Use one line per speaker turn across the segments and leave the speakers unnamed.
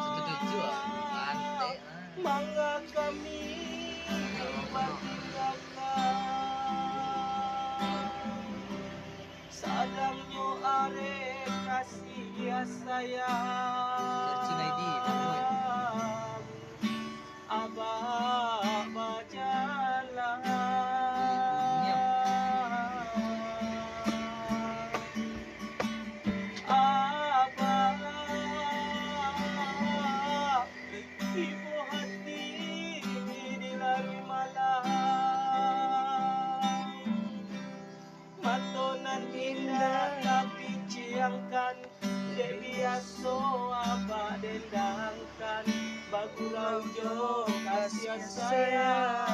Setuju ah, pantai ah.
Mangga kami meninggalkan sadangmu are kasih ya
Searching ID, Bang.
sayang abah berjalan abah ibu hati di lari malam matonan indah tapi ciangkan dek biaso abah dendangkan bagurau jo kasih sayang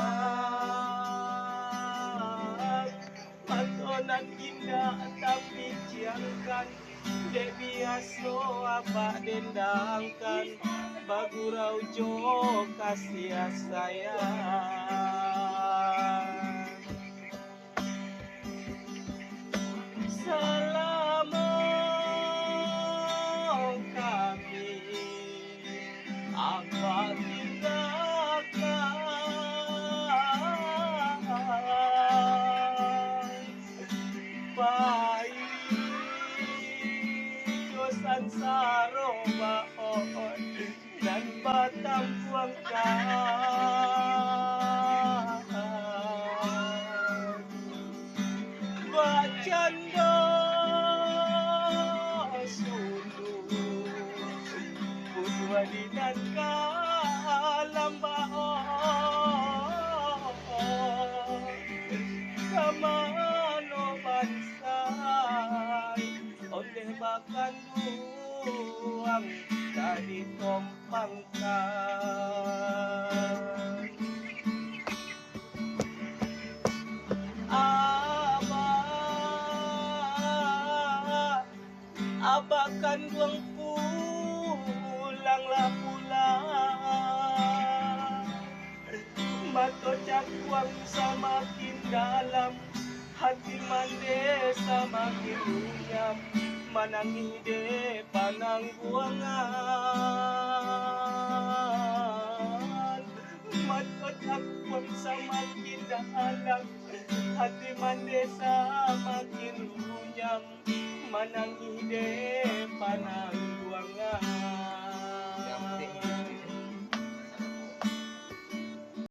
matonan indah tapi ciangkan dek biaso abah dendangkan bagurau jo kasih sayang selama kami apa tinggalkan bayi dosan sarobaon dan batang buangkan bacanda sulu budua dinan kalambaon kamano bansay oleh bakan duang tadi tompangkan abakan duang pulanglah pulang mato cakuang semakin dalam hati mande semakin runyam manangi de panangguangan mato cakuang semakin dalam hati mande semakin runyam manangi de panangguangan